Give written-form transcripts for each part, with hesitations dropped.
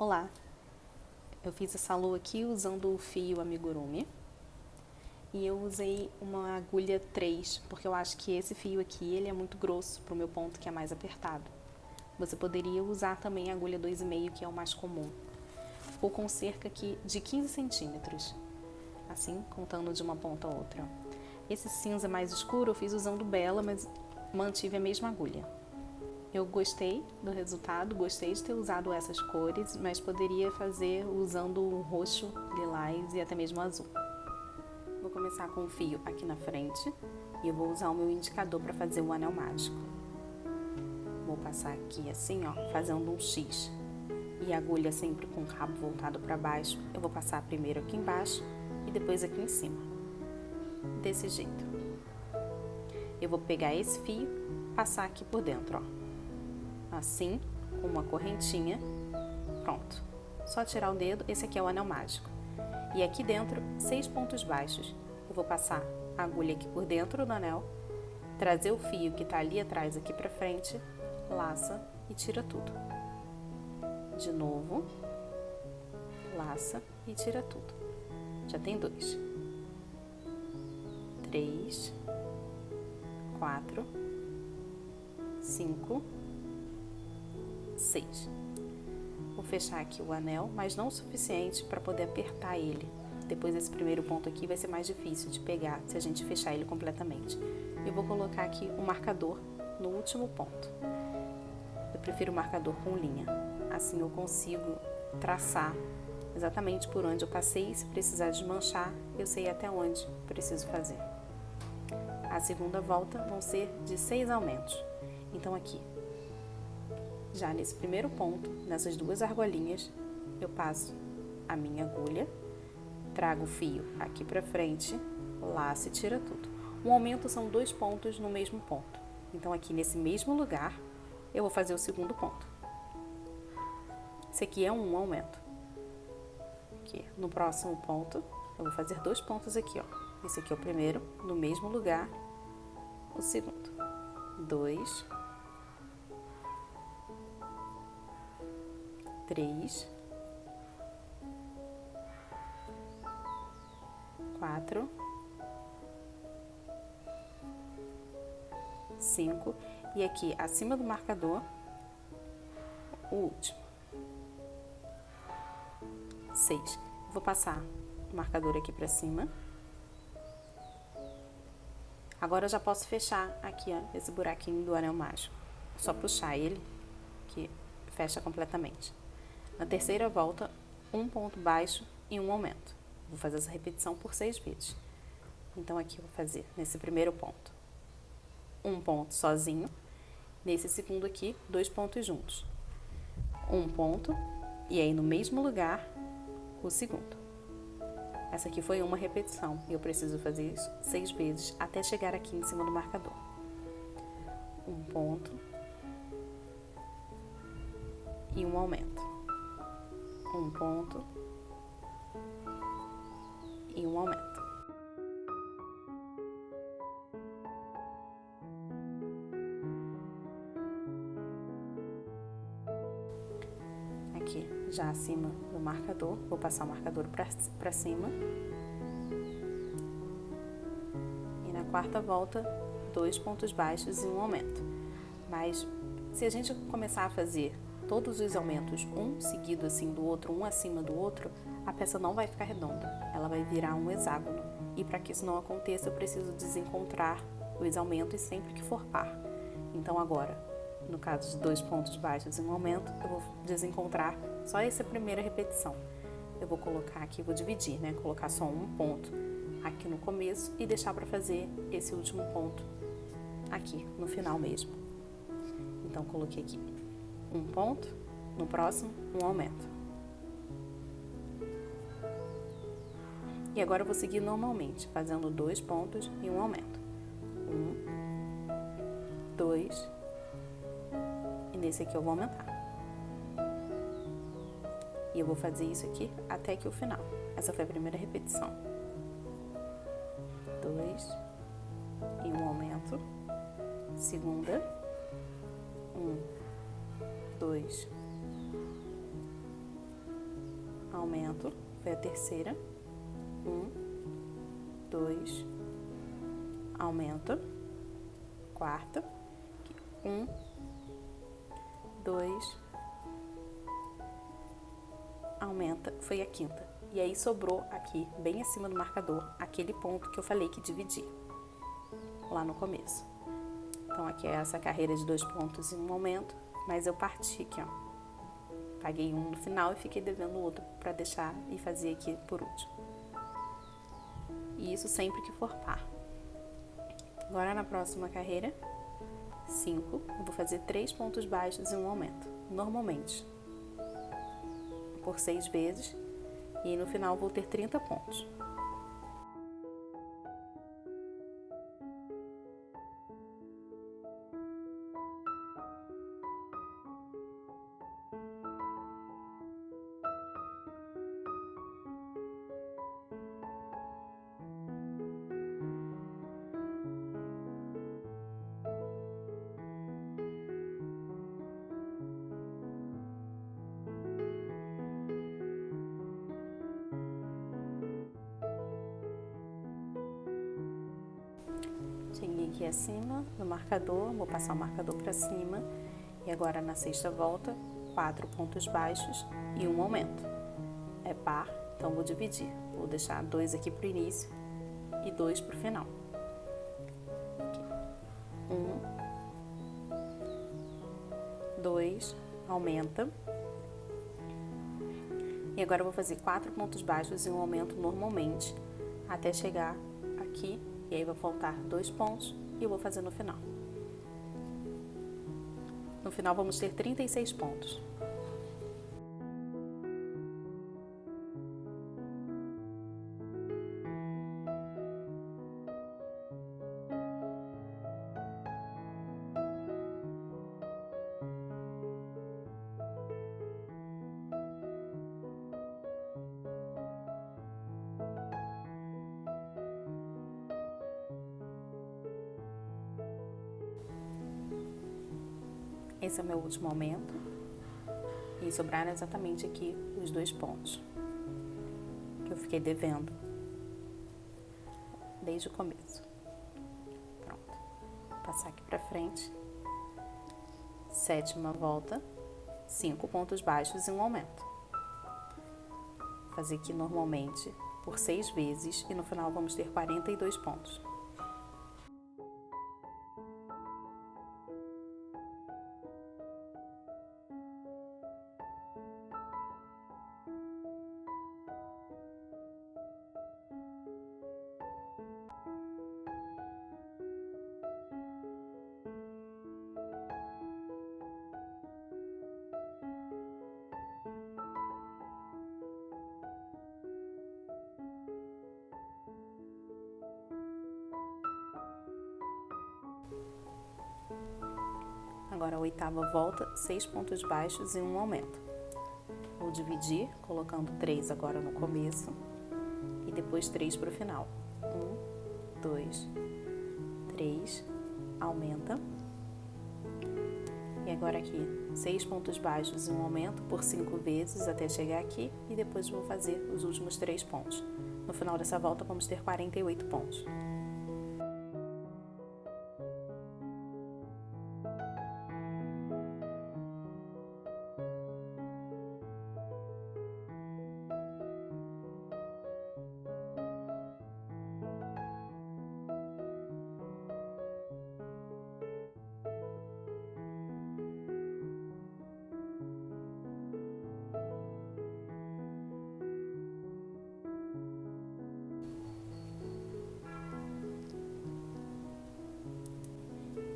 Olá, eu fiz essa lua aqui usando o fio amigurumi e eu usei uma agulha 3, porque eu acho que esse fio aqui ele é muito grosso para o meu ponto que é mais apertado. Você poderia usar também a agulha 2,5, que é o mais comum. Ficou com cerca aqui de 15 centímetros, assim, contando de uma ponta a outra. Esse cinza mais escuro eu fiz usando Bela, mas mantive a mesma agulha. Eu gostei do resultado, gostei de ter usado essas cores, mas poderia fazer usando o roxo, lilás e até mesmo azul. Vou começar com o fio aqui na frente e eu vou usar o meu indicador para fazer o anel mágico. Vou passar aqui assim, ó, fazendo um X. E a agulha sempre com o cabo voltado para baixo, eu vou passar primeiro aqui embaixo e depois aqui em cima. Desse jeito. Eu vou pegar esse fio, passar aqui por dentro, ó. Assim, com uma correntinha, pronto. Só tirar o dedo, esse aqui é o anel mágico. E aqui dentro, 6 pontos baixos. Eu vou passar a agulha aqui por dentro do anel, trazer o fio que tá ali atrás aqui pra frente, laça e tira tudo. De novo, laça e tira tudo. Já tem 2. 3, 4, 5, 6. Vou fechar aqui o anel, mas não o suficiente para poder apertar ele. Depois desse primeiro ponto aqui vai ser mais difícil de pegar se a gente fechar ele completamente. Eu vou colocar aqui o marcador no último ponto. Eu prefiro o marcador com linha. Assim eu consigo traçar exatamente por onde eu passei. Se precisar desmanchar, eu sei até onde preciso fazer. A segunda volta vão ser de 6 aumentos. Então aqui, já nesse primeiro ponto, nessas 2 argolinhas, eu passo a minha agulha, trago o fio aqui pra frente, laço e tira tudo. Um aumento são 2 pontos no mesmo ponto. Então aqui nesse mesmo lugar, eu vou fazer o segundo ponto. Esse aqui é um aumento. Aqui, no próximo ponto, eu vou fazer 2 pontos aqui, ó. Esse aqui é o primeiro, no mesmo lugar, o segundo. 2, 3, 4, 5 e aqui acima do marcador o último. 6. Vou passar o marcador aqui pra cima. Agora eu já posso fechar aqui, ó, esse buraquinho do anel mágico. Só puxar ele que fecha completamente. Na terceira volta, um ponto baixo e um aumento. Vou fazer essa repetição por 6 vezes. Então aqui eu vou fazer nesse primeiro ponto um ponto sozinho, nesse segundo aqui 2 pontos juntos. Um ponto e aí no mesmo lugar o segundo. Essa aqui foi uma repetição e eu preciso fazer isso 6 vezes até chegar aqui em cima do marcador. Um ponto e um aumento. Um ponto e um aumento. Aqui, já acima do marcador, vou passar o marcador para cima. E na quarta volta, 2 pontos baixos e um aumento. Mas se a gente começar a fazer todos os aumentos, um seguido assim do outro, um acima do outro, a peça não vai ficar redonda, ela vai virar um hexágono. E para que isso não aconteça, eu preciso desencontrar os aumentos sempre que for par. Então agora, no caso de 2 pontos baixos e um aumento, eu vou desencontrar só essa primeira repetição. Eu vou colocar aqui, vou dividir, né? Colocar só um ponto aqui no começo e deixar para fazer esse último ponto aqui no final mesmo. Então coloquei aqui um ponto, no próximo um aumento. E agora eu vou seguir normalmente, fazendo 2 pontos e um aumento. 1, 2, e nesse aqui eu vou aumentar. E eu vou fazer isso aqui até que o final. Essa foi a primeira repetição. 2 e um aumento. Segunda. 1, 2, aumento, foi a terceira. 1, 2, aumenta. Quarta. 1, 2, aumenta, foi a quinta. E aí sobrou aqui, bem acima do marcador, aquele ponto que eu falei que dividia lá no começo. Então aqui é essa carreira de 2 pontos e 1 aumento, mas eu parti aqui, ó. Paguei um no final e fiquei devendo o outro para deixar e fazer aqui por último. E isso sempre que for par. Agora na próxima carreira, 5, eu vou fazer 3 pontos baixos e 1 aumento, normalmente, por 6 vezes, e no final vou ter 30 pontos. Cheguei aqui acima do marcador, vou passar o marcador para cima e agora na sexta volta, 4 pontos baixos e 1 aumento. É par, então vou dividir. Vou deixar 2 aqui para o início e 2 para o final. 1, 2, aumenta. E agora eu vou fazer 4 pontos baixos e 1 aumento normalmente até chegar aqui. E aí vai faltar 2 pontos e eu vou fazer no final. No final vamos ter 36 pontos. Esse é o meu último aumento e sobraram exatamente aqui os 2 pontos que eu fiquei devendo desde o começo. Pronto, vou passar aqui pra frente. Sétima volta, 5 pontos baixos e 1 aumento. Vou fazer aqui normalmente por 6 vezes e no final vamos ter 42 pontos. Agora a oitava volta, 6 pontos baixos e 1 aumento. Vou dividir, colocando 3 agora no começo e depois 3 para o final. 1, 2, 3, aumenta. E agora aqui, 6 pontos baixos e 1 aumento por 5 vezes até chegar aqui e depois vou fazer os últimos 3 pontos. No final dessa volta vamos ter 48 pontos.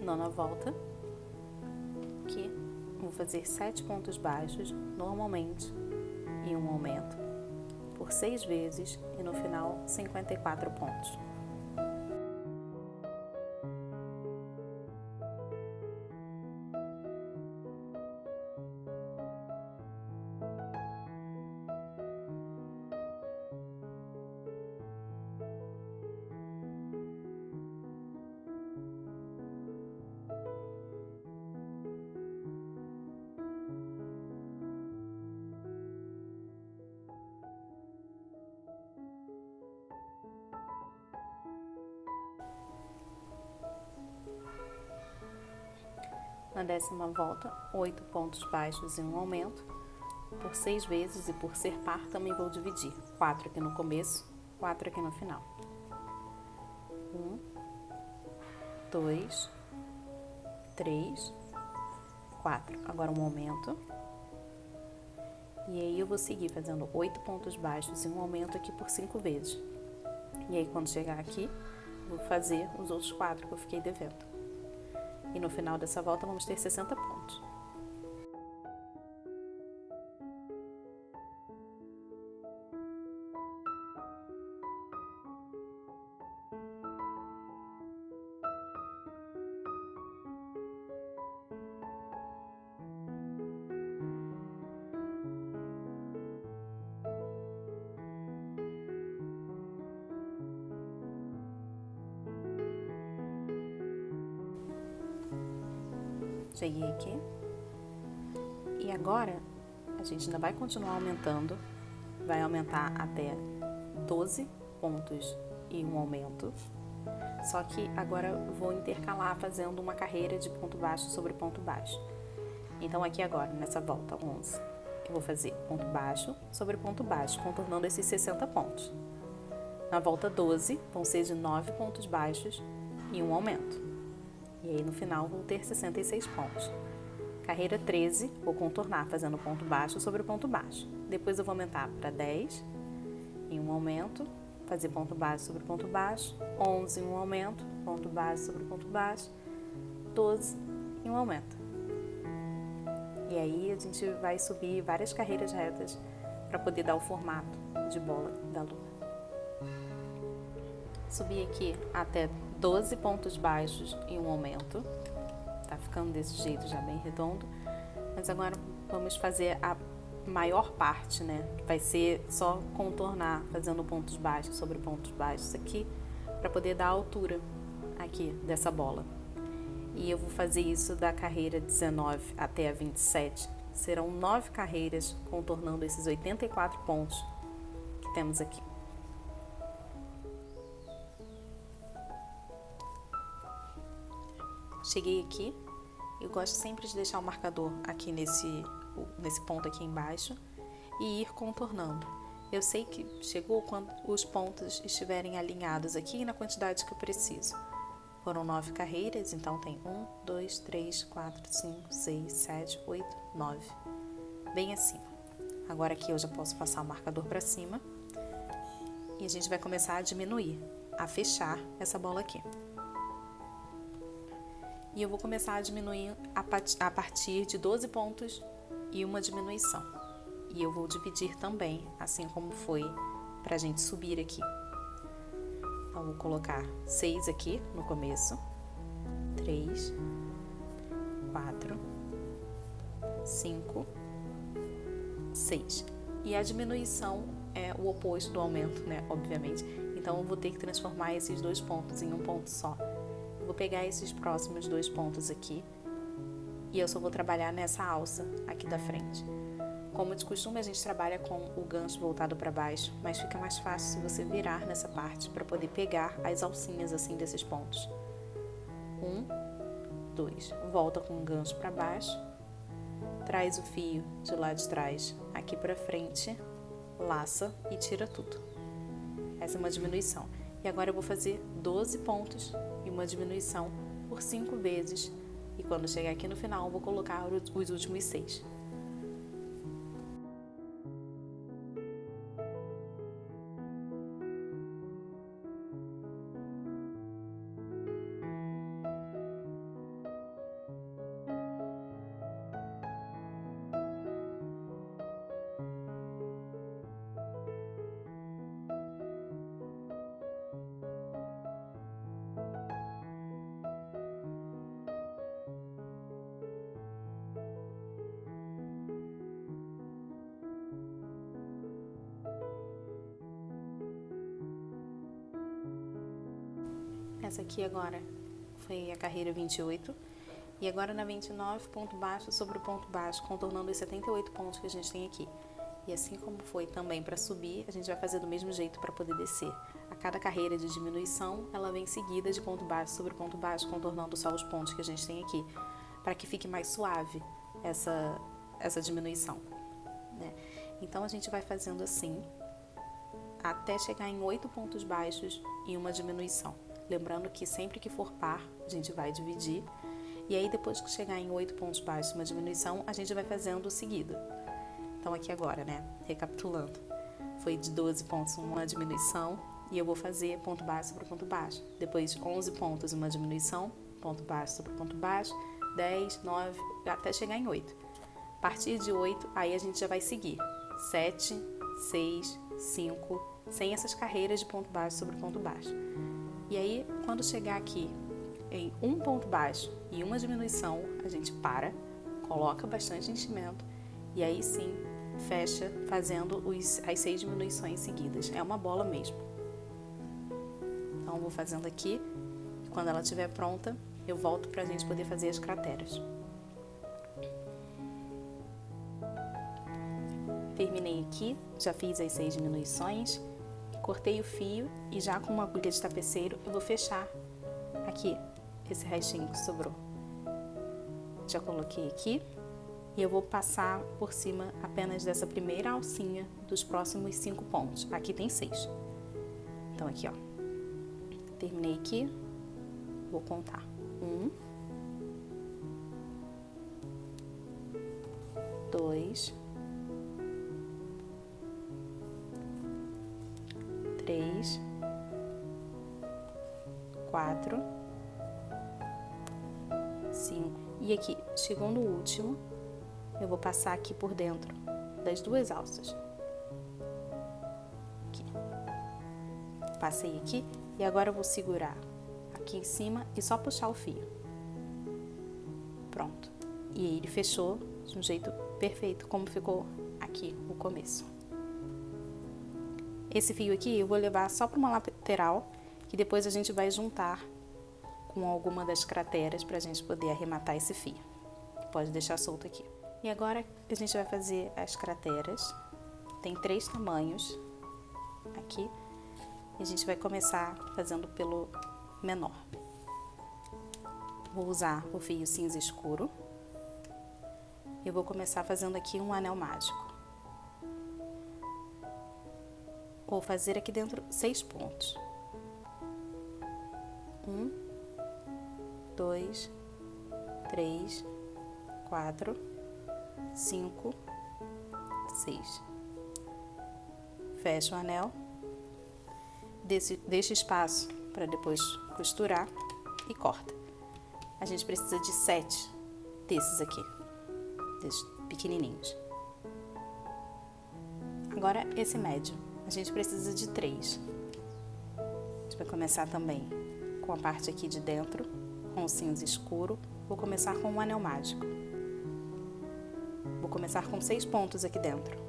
Nona volta, aqui vou fazer 7 pontos baixos normalmente e 1 aumento por 6 vezes e no final 54 pontos. Na 10ª volta, 8 pontos baixos e um aumento, por 6 vezes, e por ser par também vou dividir. 4 aqui no começo, 4 aqui no final. 1, 2, 3, 4. Agora um aumento. E aí eu vou seguir fazendo 8 pontos baixos e um aumento aqui por 5 vezes. E aí quando chegar aqui, vou fazer os outros 4 que eu fiquei devendo. E no final dessa volta vamos ter 60 pontos. Cheguei aqui. E agora, a gente ainda vai continuar aumentando. Vai aumentar até 12 pontos e um aumento. Só que agora eu vou intercalar fazendo uma carreira de ponto baixo sobre ponto baixo. Então aqui agora, nessa volta 11, eu vou fazer ponto baixo sobre ponto baixo, contornando esses 60 pontos. Na volta 12, vão ser de 9 pontos baixos e um aumento. E aí no final vou ter 66 pontos. Carreira 13, vou contornar fazendo ponto baixo sobre ponto baixo. Depois eu vou aumentar para 10 em um aumento, fazer ponto baixo sobre ponto baixo, 11 em um aumento, ponto baixo sobre ponto baixo, 12 em um aumento. E aí a gente vai subir várias carreiras retas para poder dar o formato de bola da lua. Subi aqui até 12 pontos baixos e um aumento. Tá ficando desse jeito já bem redondo. Mas agora vamos fazer a maior parte, né? Vai ser só contornar, fazendo pontos baixos sobre pontos baixos aqui, para poder dar a altura aqui dessa bola. E eu vou fazer isso da carreira 19 até a 27. Serão 9 carreiras contornando esses 84 pontos que temos aqui. Cheguei aqui, eu gosto sempre de deixar o marcador aqui nesse ponto aqui embaixo e ir contornando. Eu sei que chegou quando os pontos estiverem alinhados aqui na quantidade que eu preciso. Foram 9 carreiras, então tem 1, 2, 3, 4, 5, 6, 7, 8, 9. Bem acima. Agora aqui eu já posso passar o marcador para cima e a gente vai começar a diminuir, a fechar essa bola aqui. E eu vou começar a diminuir a partir de 12 pontos e uma diminuição. E eu vou dividir também, assim como foi para a gente subir aqui. Então, vou colocar 6 aqui no começo, 3, 4, 5, 6. E a diminuição é o oposto do aumento, né? Obviamente. Então, eu vou ter que transformar esses 2 pontos em um ponto só. Eu vou pegar esses próximos 2 pontos aqui e eu só vou trabalhar nessa alça aqui da frente. Como de costume, a gente trabalha com o gancho voltado para baixo, mas fica mais fácil se você virar nessa parte para poder pegar as alcinhas assim desses pontos. 1, 2, volta com o gancho para baixo, traz o fio de lá de trás aqui para frente, laça e tira tudo. Essa é uma diminuição. E agora eu vou fazer 12 pontos e uma diminuição por 5 vezes. E quando chegar aqui no final, eu vou colocar os últimos 6. Essa aqui agora foi a carreira 28. E agora na 29, ponto baixo sobre o ponto baixo, contornando os 78 pontos que a gente tem aqui. E assim como foi também para subir, a gente vai fazer do mesmo jeito para poder descer. A cada carreira de diminuição, ela vem seguida de ponto baixo sobre ponto baixo, contornando só os pontos que a gente tem aqui. para que fique mais suave essa diminuição, né? Então a gente vai fazendo assim até chegar em 8 pontos baixos e uma diminuição. Lembrando que sempre que for par, a gente vai dividir. E aí depois que chegar em 8 pontos baixos e uma diminuição, a gente vai fazendo seguido. Então aqui agora, né, recapitulando, foi de 12 pontos uma diminuição e eu vou fazer ponto baixo sobre ponto baixo. Depois 11 pontos uma diminuição, ponto baixo sobre ponto baixo, 10, 9, até chegar em 8. A partir de 8, aí a gente já vai seguir 7, 6, 5, sem essas carreiras de ponto baixo sobre ponto baixo. E aí, quando chegar aqui em um ponto baixo e uma diminuição, a gente para, coloca bastante enchimento e aí sim fecha fazendo as 6 diminuições seguidas. É uma bola mesmo. Então, vou fazendo aqui. Quando ela estiver pronta, eu volto para a gente poder fazer as crateras. Terminei aqui, já fiz as 6 diminuições, cortei o fio e já com uma agulha de tapeceiro eu vou fechar aqui esse restinho que sobrou. Já coloquei aqui e eu vou passar por cima apenas dessa primeira alcinha dos próximos 5 pontos. Aqui tem 6. Então aqui, ó, terminei aqui, vou contar. 1, 2, 3, 4, 5. E aqui, chegando o último, eu vou passar aqui por dentro das 2 alças. Aqui. Passei aqui e agora eu vou segurar aqui em cima e só puxar o fio. Pronto. E aí ele fechou de um jeito perfeito, como ficou aqui o começo. Esse fio aqui eu vou levar só para uma lateral, que depois a gente vai juntar com alguma das crateras para a gente poder arrematar esse fio. Pode deixar solto aqui. E agora a gente vai fazer as crateras. Tem 3 tamanhos aqui. E a gente vai começar fazendo pelo menor. Vou usar o fio cinza escuro. Eu vou começar fazendo aqui um anel mágico. Vou fazer aqui dentro 6 pontos. 1, 2, 3, 4, 5, 6. Fecha o anel. Deixa espaço para depois costurar e corta. A gente precisa de 7 desses aqui, desses pequenininhos. Agora esse médio. A gente precisa de 3. A gente vai começar também com a parte aqui de dentro, com o cinza escuro. Vou começar com um anel mágico. Vou começar com 6 pontos aqui dentro.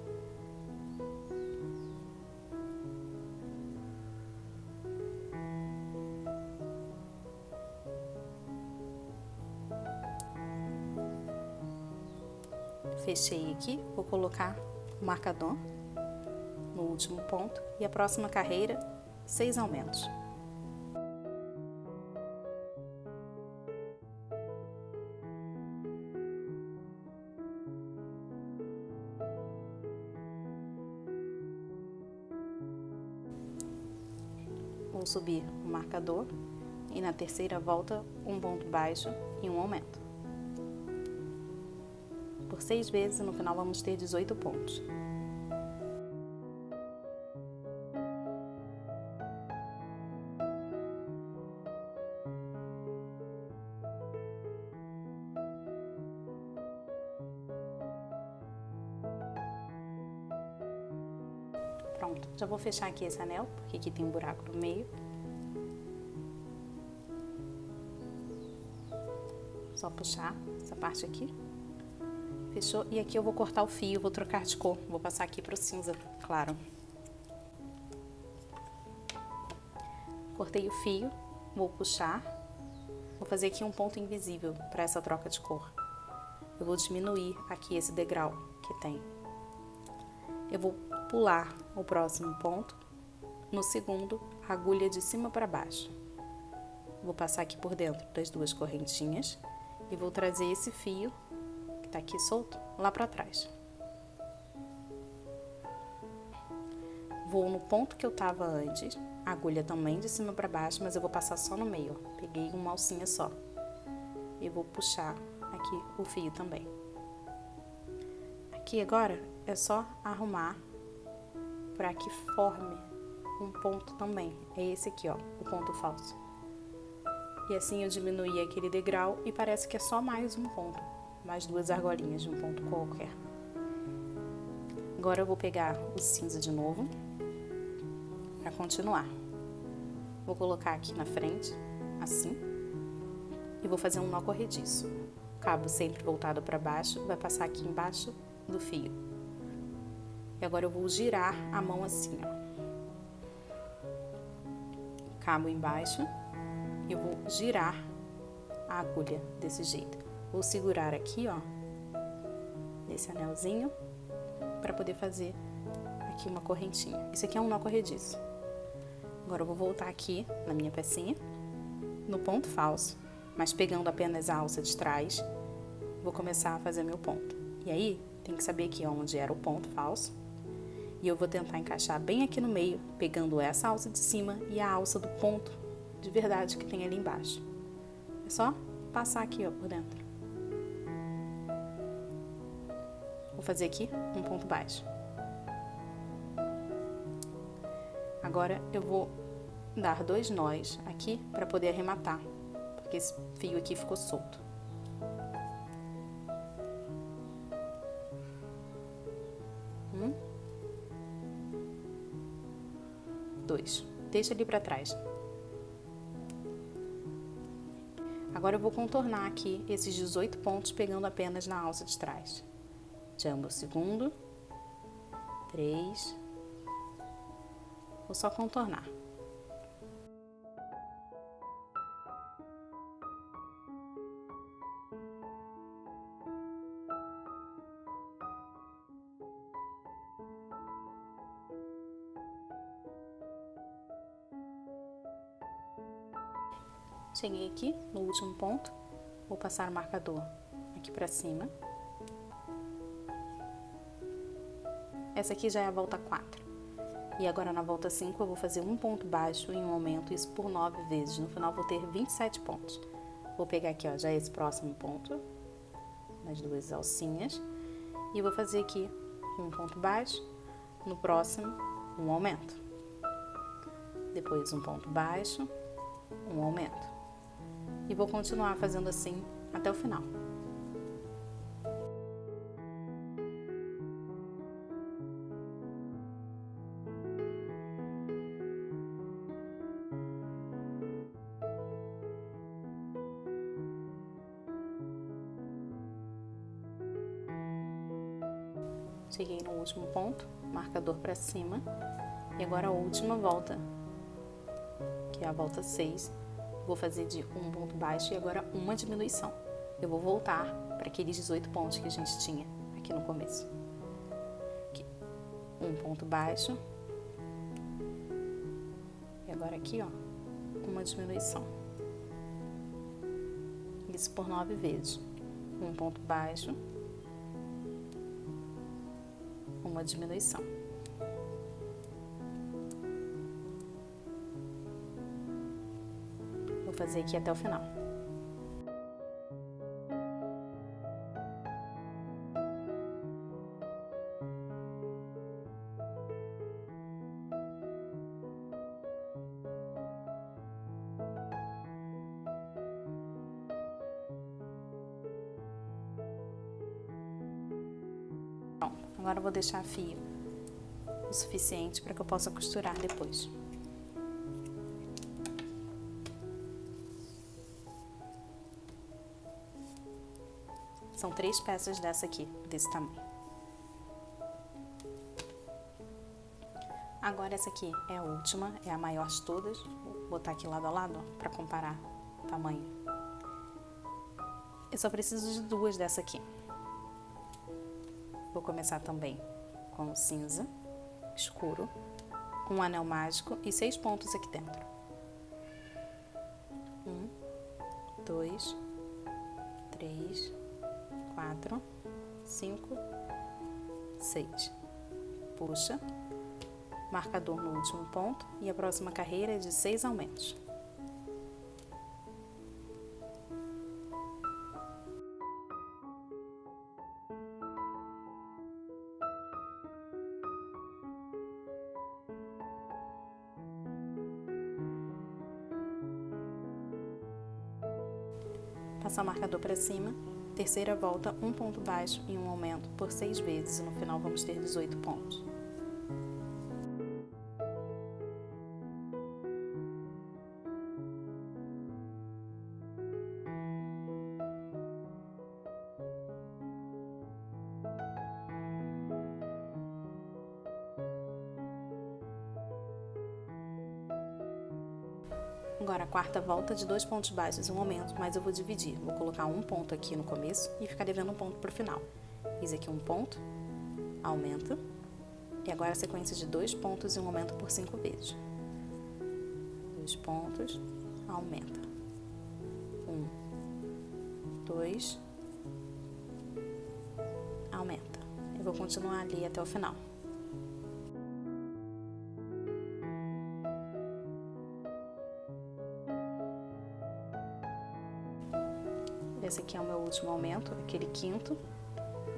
Fechei aqui, vou colocar o marcador no último ponto e a próxima carreira, 6 aumentos. Vou subir o marcador e na terceira volta um ponto baixo e um aumento. Por 6 vezes, no final vamos ter 18 pontos. Pronto, já vou fechar aqui esse anel, porque aqui tem um buraco no meio. Só puxar essa parte aqui. Fechou? E aqui eu vou cortar o fio, vou trocar de cor. Vou passar aqui pro cinza claro. Cortei o fio, vou puxar. Vou fazer aqui um ponto invisível para essa troca de cor. Eu vou diminuir aqui esse degrau que tem. Eu vou pular o próximo ponto, no segundo, agulha de cima para baixo. Vou passar aqui por dentro das 2 correntinhas e vou trazer esse fio, que tá aqui solto, lá pra trás. Vou no ponto que eu tava antes, a agulha também de cima pra baixo, mas eu vou passar só no meio, ó. Peguei uma alcinha só. E vou puxar aqui o fio também. Aqui agora é só arrumar para que forme um ponto também. É esse aqui, ó, o ponto falso. E assim eu diminuí aquele degrau e parece que é só mais um ponto. Mais duas argolinhas de um ponto qualquer. Agora eu vou pegar o cinza de novo para continuar. Vou colocar aqui na frente, assim, e vou fazer um nó corrediço. O cabo sempre voltado para baixo, vai passar aqui embaixo do fio. E agora eu vou girar a mão assim, ó. Cabo embaixo, e eu vou girar a agulha desse jeito. Vou segurar aqui, ó, nesse anelzinho, para poder fazer aqui uma correntinha. Isso aqui é um nó corrediço. Agora eu vou voltar aqui na minha pecinha, no ponto falso, mas pegando apenas a alça de trás, vou começar a fazer meu ponto. E aí, tem que saber aqui onde era o ponto falso, e eu vou tentar encaixar bem aqui no meio, pegando essa alça de cima e a alça do ponto de verdade que tem ali embaixo. É só passar aqui, ó, por dentro. Vou fazer aqui um ponto baixo. Agora eu vou dar 2 nós aqui para poder arrematar, porque esse fio aqui ficou solto. Dois. Deixa ali para trás. Agora eu vou contornar aqui esses 18 pontos pegando apenas na alça de trás. Jamba o segundo. 3. Vou só contornar. Cheguei aqui no último ponto, vou passar o marcador aqui pra cima. Essa aqui já é a volta 4. E agora na volta 5 eu vou fazer um ponto baixo em um aumento, isso por 9 vezes. No final vou ter 27 pontos. Vou pegar aqui, ó, já esse próximo ponto, nas duas alcinhas, e vou fazer aqui um ponto baixo, no próximo um aumento. Depois um ponto baixo, um aumento. E vou continuar fazendo assim até o final. Cheguei no último ponto, marcador para cima, e agora a última volta, que é a volta 6. Vou fazer de um ponto baixo e agora uma diminuição. Eu vou voltar para aqueles 18 pontos que a gente tinha aqui no começo. Aqui. Um ponto baixo. E agora aqui, ó, uma diminuição. Isso por 9 vezes. Um ponto baixo. Uma diminuição. Vou fazer aqui até o final. Pronto, agora eu vou deixar fio o suficiente para que eu possa costurar depois. São 3 peças dessa aqui, desse tamanho. Agora essa aqui é a última, é a maior de todas. Vou botar aqui lado a lado para comparar o tamanho. Eu só preciso de 2 dessa aqui. Vou começar também com o cinza escuro, um anel mágico e 6 pontos aqui dentro. 1, 2, 3, 4, 5, 6. Puxa, marcador no último ponto e a próxima carreira é de 6 aumentos. Passar o marcador para cima, terceira volta, um ponto baixo e um aumento por 6 vezes e no final vamos ter 18 pontos. Agora a quarta volta de 2 pontos baixos e um aumento, mas eu vou dividir. Vou colocar um ponto aqui no começo e ficar devendo um ponto para o final. Fiz aqui um ponto, aumenta, e agora a sequência de 2 pontos e um aumento por 5 vezes. 2 pontos, aumenta. 1, 2, aumenta. Eu vou continuar ali até o final. Esse aqui é o meu último aumento, aquele quinto,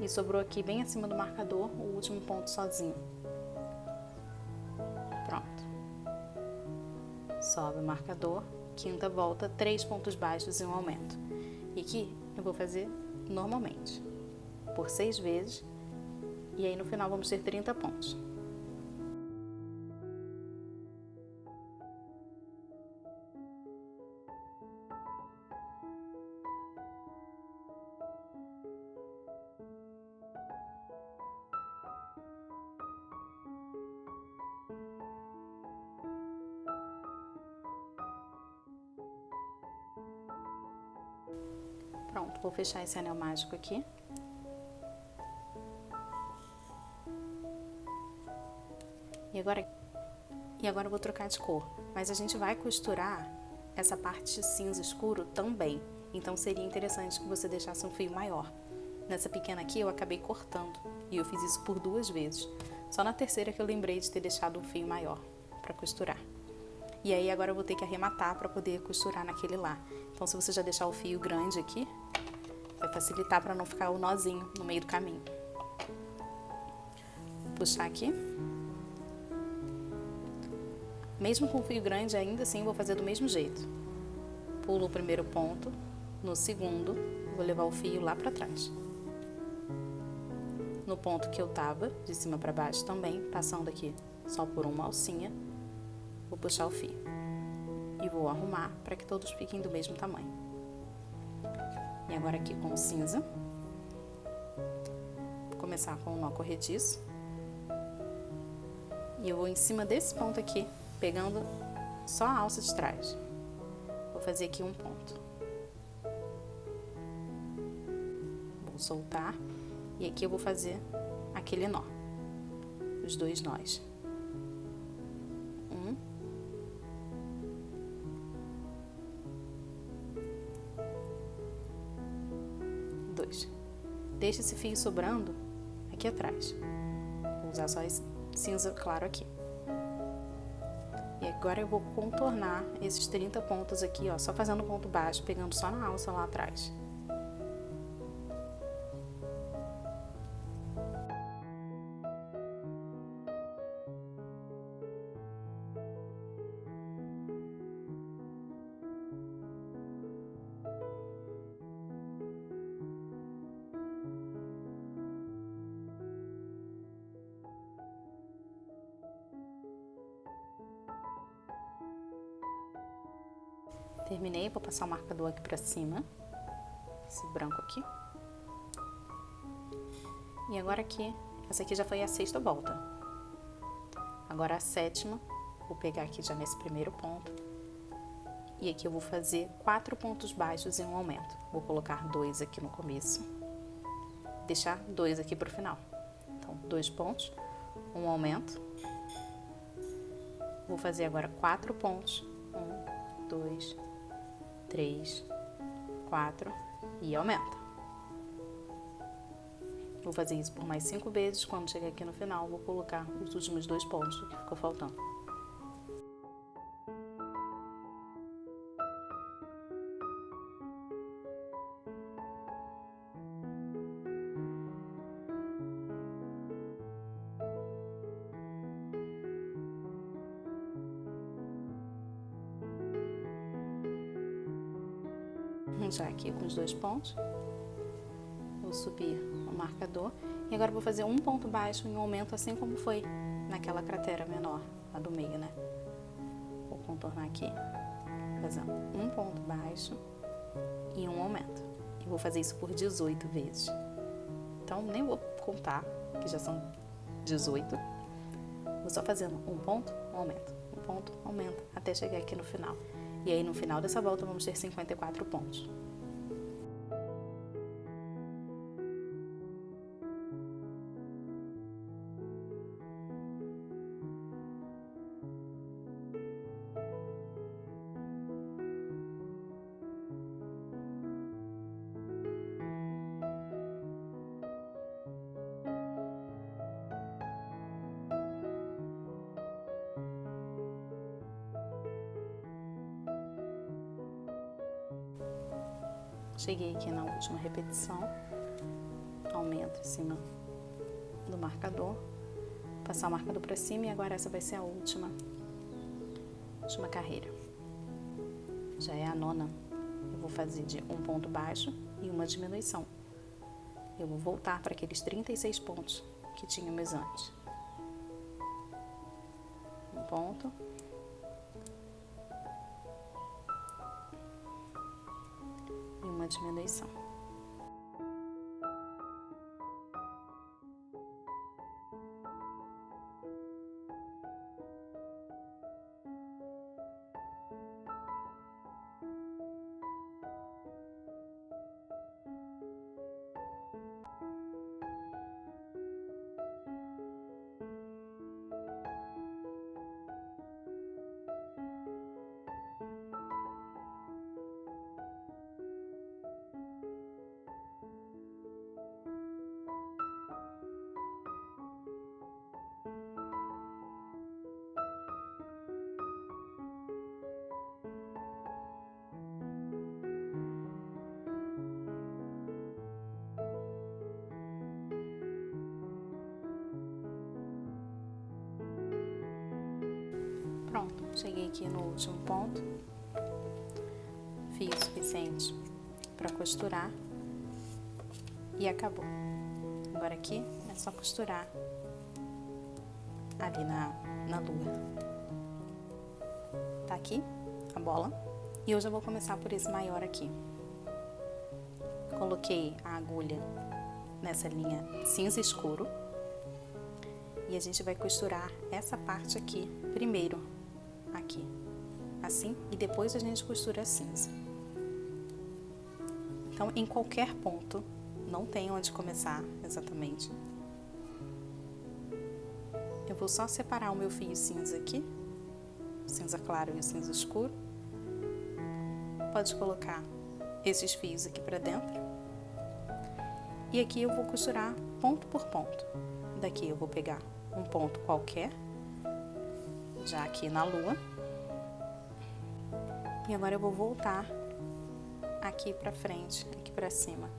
e sobrou aqui bem acima do marcador o último ponto sozinho. Pronto. Sobe o marcador, quinta volta, 3 pontos baixos e um aumento. E aqui eu vou fazer normalmente, por 6 vezes, e aí no final vamos ter 30 pontos. Pronto, vou fechar esse anel mágico aqui. E agora eu vou trocar de cor, mas a gente vai costurar essa parte cinza escuro também, então seria interessante que você deixasse um fio maior. Nessa pequena aqui eu acabei cortando, e eu fiz isso por 2 vezes. Só na terceira que eu lembrei de ter deixado um fio maior para costurar. E aí agora eu vou ter que arrematar para poder costurar naquele lá. Então se você já deixar o fio grande aqui, vai facilitar para não ficar o nozinho no meio do caminho. Vou puxar aqui. Mesmo com o fio grande, ainda assim vou fazer do mesmo jeito. Pulo o primeiro ponto, no segundo vou levar o fio lá para trás. No ponto que eu tava, de cima para baixo também, passando aqui só por uma alcinha, vou puxar o fio. E vou arrumar para que todos fiquem do mesmo tamanho. E agora aqui com o cinza, vou começar com o nó corrediço. E eu vou em cima desse ponto aqui, pegando só a alça de trás. Vou fazer aqui um ponto. Vou soltar. E aqui eu vou fazer aquele nó. Os 2 nós. 1. 2. Deixa esse fio sobrando aqui atrás. Vou usar só esse cinza claro aqui. E agora eu vou contornar esses 30 pontos aqui, ó, só fazendo ponto baixo, pegando só na alça lá atrás. Terminei, vou passar o marcador aqui pra cima, esse branco aqui. E agora aqui, essa aqui já foi a 6ª volta. Agora a 7ª, vou pegar aqui já nesse primeiro ponto. E aqui eu vou fazer 4 pontos baixos e um aumento. Vou colocar 2 aqui no começo, deixar 2 aqui pro final. Então, 2 pontos, um aumento. Vou fazer agora 4 pontos, 1, 2, 3, 4, e aumenta. Vou fazer isso por mais 5 vezes. Quando chegar aqui no final, vou colocar os últimos 2 pontos que ficou faltando. Já aqui com os 2 pontos, vou subir o marcador e agora vou fazer um ponto baixo em um aumento, assim como foi naquela cratera menor, lá do meio, né? Vou contornar aqui, fazendo um ponto baixo e um aumento. E vou fazer isso por 18 vezes. Então, nem vou contar, que já são 18. Vou só fazendo um ponto, um aumento, um ponto, aumento, até chegar aqui no final. E aí, no final dessa volta, vamos ter 54 pontos. Cheguei aqui na última repetição, aumento em cima do marcador, passar o marcador para cima e agora essa vai ser a última carreira. Já é a 9ª, eu vou fazer de um ponto baixo e uma diminuição. Eu vou voltar para aqueles 36 pontos que tínhamos antes. Um ponto. Uma diminuição. Pronto, cheguei aqui no último ponto, fiz o suficiente para costurar e acabou. Agora aqui é só costurar ali na lua. Tá aqui a bola e eu já vou começar por esse maior aqui. Coloquei a agulha nessa linha cinza escuro e a gente vai costurar essa parte aqui primeiro, aqui, assim, e depois a gente costura a cinza. Então, em qualquer ponto, não tem onde começar exatamente. Eu vou só separar o meu fio cinza aqui, o cinza claro e o cinza escuro. Pode colocar esses fios aqui pra dentro. E aqui eu vou costurar ponto por ponto. Daqui eu vou pegar um ponto qualquer, já aqui na lua. E agora eu vou voltar aqui pra frente, aqui pra cima,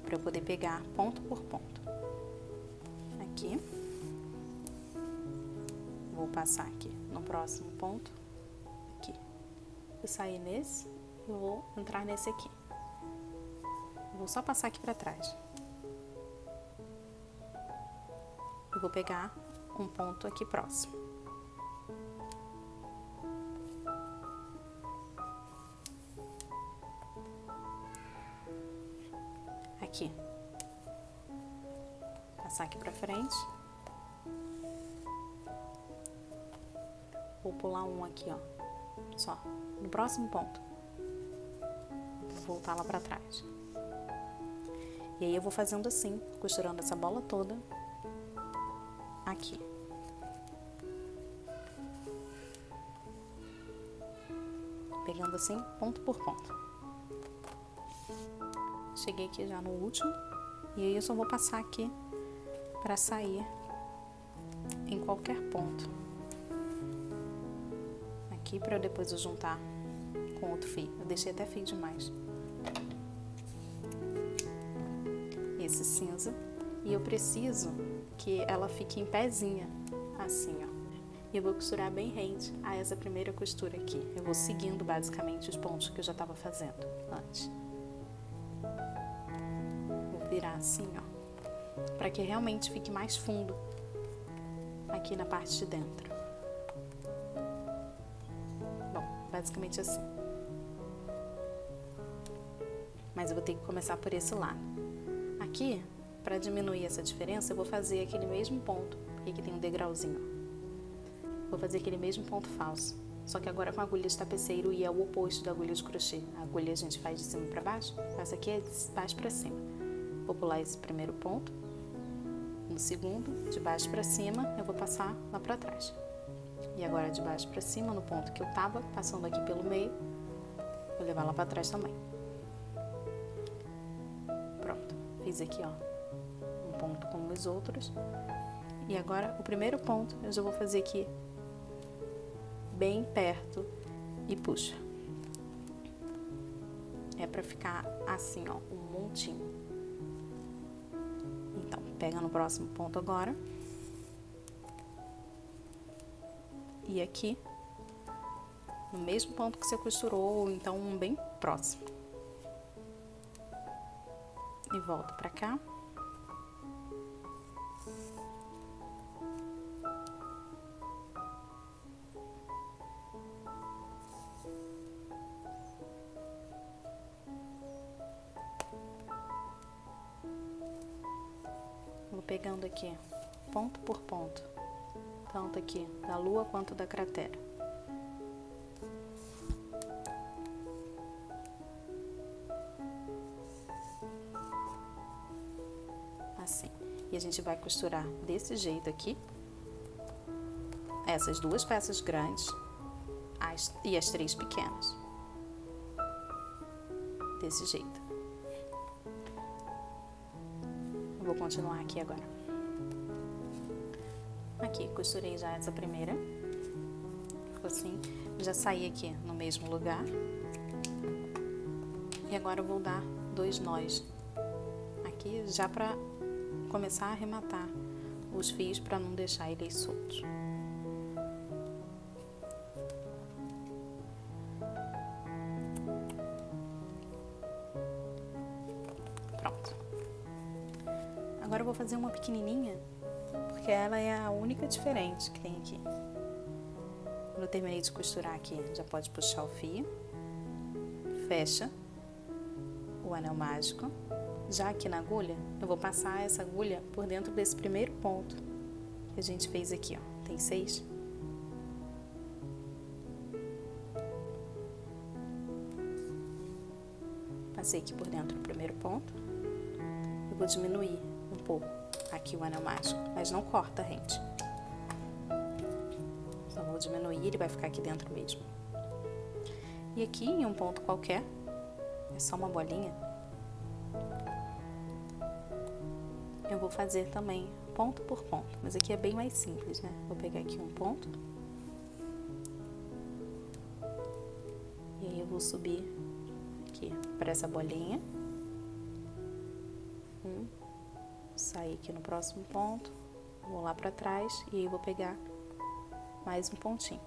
pra eu poder pegar ponto por ponto. Aqui. Vou passar aqui no próximo ponto, aqui. Vou sair nesse e vou entrar nesse aqui. Vou só passar aqui pra trás. Eu vou pegar um ponto aqui próximo. Aqui. Passar aqui pra frente. Vou pular um aqui, ó. Só. No próximo ponto. Vou voltar lá pra trás. E aí eu vou fazendo assim, costurando essa bola toda aqui. pegando assim, ponto por ponto. Cheguei aqui já no último, e aí eu só vou passar aqui para sair em qualquer ponto. Aqui para depois eu juntar com outro fio. Eu deixei até fio demais. Esse cinza. E eu preciso que ela fique em pezinha, assim, ó. E eu vou costurar bem rente a essa primeira costura aqui. Eu vou seguindo basicamente os pontos que eu já estava fazendo antes. Vou virar assim, ó, para que realmente fique mais fundo aqui na parte de dentro. Bom, basicamente assim. Mas eu vou ter que começar por esse lado. Aqui, para diminuir essa diferença, eu vou fazer aquele mesmo ponto, porque aqui tem um degrauzinho. Vou fazer aquele mesmo ponto falso, só que agora com a agulha de tapeceiro e é o oposto da agulha de crochê. A agulha a gente faz de cima para baixo, essa aqui é de baixo para cima. Vou pular esse primeiro ponto, no segundo, de baixo para cima, eu vou passar lá para trás. E agora de baixo para cima, no ponto que eu tava, passando aqui pelo meio, vou levar lá para trás também. Pronto, fiz aqui, ó, um ponto como os outros. E agora o primeiro ponto eu já vou fazer aqui bem perto e puxa. É pra ficar assim, ó, um montinho. Então, pega no próximo ponto agora. E aqui, no mesmo ponto que você costurou, ou então um bem próximo. E volta pra cá. Vou pegando aqui, ponto por ponto, tanto aqui da lua quanto da cratera. Assim. E a gente vai costurar desse jeito aqui, essas duas peças grandes e as três pequenas. Desse jeito. Eu vou continuar aqui agora. Aqui, costurei já essa primeira. Ficou assim. Já saí aqui no mesmo lugar. E agora eu vou dar 2 nós aqui, já pra começar a arrematar os fios para não deixar eles soltos. Pronto. Agora eu vou fazer uma pequenininha, porque ela é a única diferente que tem aqui. Quando eu terminei de costurar aqui, já pode puxar o fio, fecha o anel mágico. Já aqui na agulha, eu vou passar essa agulha por dentro desse primeiro ponto que a gente fez aqui, ó. Tem 6. Passei aqui por dentro do primeiro ponto. Eu vou diminuir um pouco aqui o anel mágico, mas não corta, gente. Só vou diminuir, ele vai ficar aqui dentro mesmo. E aqui, em um ponto qualquer, é só uma bolinha, eu vou fazer também ponto por ponto, mas aqui é bem mais simples, né? Vou pegar aqui um ponto. E aí eu vou subir aqui para essa bolinha. Sair aqui no próximo ponto, vou lá para trás e aí vou pegar mais um pontinho.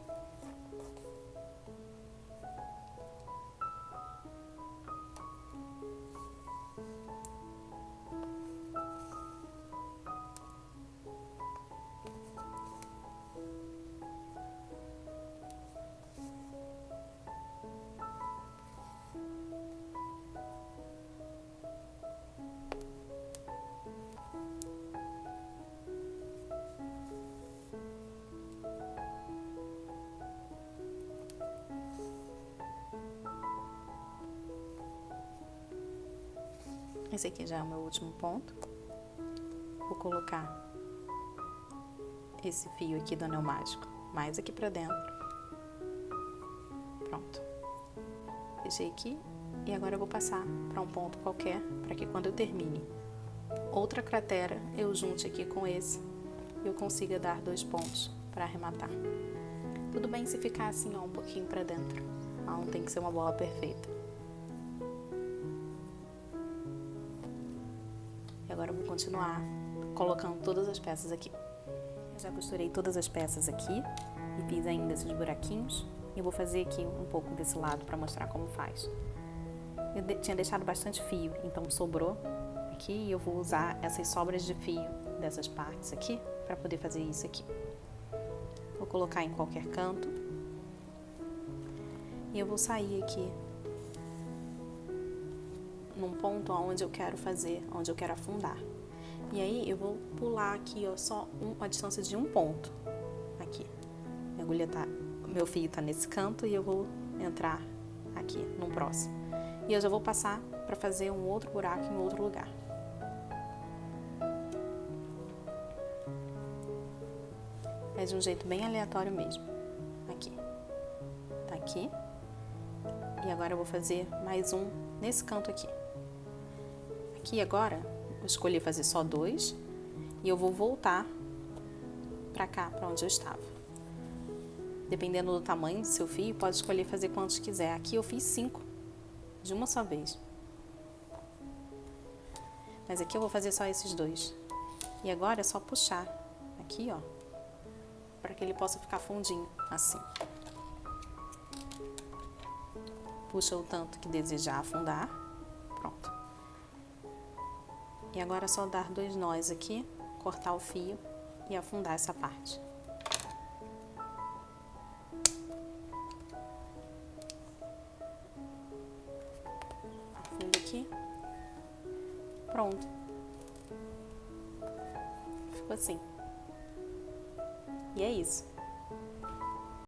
Esse aqui já é o meu último ponto. Vou colocar esse fio aqui do anel mágico mais aqui pra dentro. Pronto. Fechei aqui e agora eu vou passar para um ponto qualquer, para que quando eu termine outra cratera, eu junte aqui com esse e eu consiga dar 2 pontos para arrematar. Tudo bem se ficar assim, ó, um pouquinho para dentro, não tem que ser uma bola perfeita. E agora eu vou continuar colocando todas as peças aqui. Eu já costurei todas as peças aqui e fiz ainda esses buraquinhos. Eu vou fazer aqui um pouco desse lado para mostrar como faz. Eu tinha deixado bastante fio, então sobrou aqui e eu vou usar essas sobras de fio dessas partes aqui para poder fazer isso aqui. Vou colocar em qualquer canto e eu vou sair aqui num ponto onde eu quero fazer, onde eu quero afundar. E aí eu vou pular aqui, ó, só a distância de um ponto aqui. Meu fio tá nesse canto e eu vou entrar aqui no próximo. E eu já vou passar para fazer um outro buraco em outro lugar. É de um jeito bem aleatório mesmo. Aqui. Tá aqui. E agora eu vou fazer mais um nesse canto aqui. Aqui agora, eu escolhi fazer só 2 e eu vou voltar pra cá, pra onde eu estava. Dependendo do tamanho do seu fio, pode escolher fazer quantos quiser. Aqui eu fiz 5, de uma só vez. Mas aqui eu vou fazer só esses 2. E agora é só puxar aqui, ó, para que ele possa ficar fundinho, assim. Puxa o tanto que desejar afundar. Pronto. E agora é só dar 2 nós aqui, cortar o fio e afundar essa parte. Afundo aqui. Pronto. Ficou assim. E é isso.